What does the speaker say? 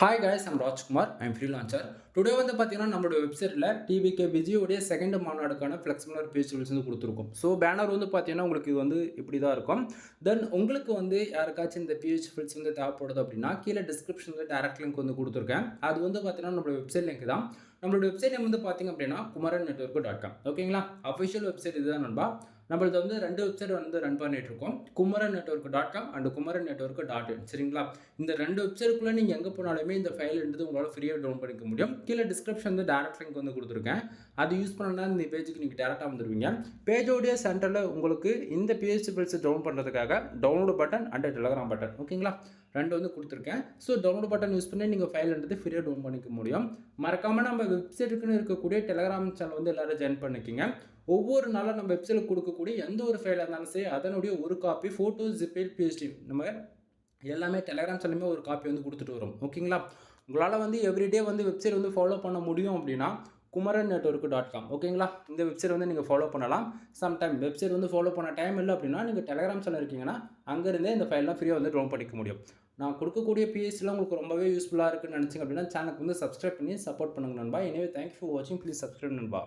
Hi guys, I'm Rajkumar. I'm freelancer. Today வந்து பார்த்தீங்கன்னா நம்மளோட வெப்சைட்டில் டிவிகே விஜயோடைய செகண்ட் மாநாடுக்கான ஃப்ளெக்சிபிளர் பேஜ் டூல்ஸ் வந்து கொடுத்துருக்கோம். ஸோ பேனர் வந்து பார்த்தீங்கன்னா உங்களுக்கு இது வந்து இப்படி தான் இருக்கும். தென் உங்களுக்கு வந்து யாருக்காச்சும் இந்த பிஹெச் ஃபில்ஸ் வந்து தேவைப்படுது அப்படின்னா கீழே டிஸ்கிரிப்ஷனில் டேரக்ட் லிங்க் வந்து கொடுத்துருக்கேன். அது வந்து பார்த்தீங்கன்னா நம்மளோட வெப்சைட் லிங்க் தான். நம்மளோட வெப்சைட் நேம் வந்து பார்த்தீங்க அப்படின்னா kumaran-network.com. ஓகேங்களா, அஃபிஷியல் வெப்சைட் இதுதான் நண்பா. நம்மளது வந்து 2 வெப்சைட் வந்து ரன் பண்ணிட்டு இருக்கோம். kumaran-network.com and kumaran-network.in. சரிங்களா, இந்த 2 வெப்சைட்டுக்குள்ளே நீங்கள் எங்கே போனாலுமே இந்த ஃபைல் எடுத்து உங்களால் ஃப்ரீயாக டவுன் பண்ணிக்க முடியும். கீழே டிஸ்கிரிப்ஷன் வந்து டேரக்ட் லிங்க் வந்து கொடுத்துருக்கேன். அது யூஸ் பண்ணனா இந்த பேஜுக்கு நீங்கள் டேரெக்டாக வந்துடுவீங்க. பேஜோடைய சென்டரில் உங்களுக்கு இந்த பிஹெச்பி ஃபில்ஸ் டவுன் பண்ணுறதுக்காக download button and Telegram button, ஓகேங்களா, 2 வந்து கொடுத்துருக்கேன். ஸோ டவுன்லோட் பட்டன் யூஸ் பண்ணி நீங்கள் ஃபைல் எடுத்து ஃப்ரீயாக டவுன் பண்ணிக்க முடியும். மறக்காமல் நம்ம வெப்சைட்டுக்குன்னு இருக்கக்கூடிய டெலகிராம் சேனல் வந்து எல்லோரும் ஜாயின் பண்ணிக்கிங்க. ஒவ்வொரு நாளும் நம்ம வெப்சைட்டில் கொடுக்கக்கூடிய எந்த ஒரு ஃபைலாக இருந்தாலும் சரி அதனுடைய ஒரு காப்பி ஃபோட்டோ ஜிபேல் பிஹெச்டி நம்ம எல்லாமே டெலகிராம் சேனலுமே ஒரு காப்பி வந்து கொடுத்துட்டு வரும். ஓகேங்களா, உங்களால் வந்து எவ்ரிடே வந்து வெப்சைட் வந்து ஃபாலோ பண்ண முடியும் அப்படின்னா kumaran-network.com. ஓகேங்களா, இந்த வெப்சைட் வந்து நீங்கள் ஃபாலோ பண்ணலாம். சம்டைம் வெப்சைட் வந்து ஃபாலோ பண்ண டைம் இல்லை அப்படின்னா நீங்கள் டெலகிராம் சேனல் இருக்கீங்கன்னா அங்கேருந்தே இந்த ஃபைல்லாம் ஃப்ரீயாக வந்து டவுன் பண்ணிக்க முடியும். நான் கொடுக்கக்கூடிய பிஹெச்லாம் உங்களுக்கு ரொம்பவே யூஸ்ஃபுல்லாக இருக்குன்னு நினச்சிங்க அப்படின்னா சேனலுக்கு வந்து சப்ஸ்கிரைப் பண்ணி சப்போர்ட் பண்ணுங்க நண்பா. எனவே தேங்க்யூ ஃபார் வாட்சிங். ப்ளீஸ் சப்ஸ்கிரைப் நண்பா.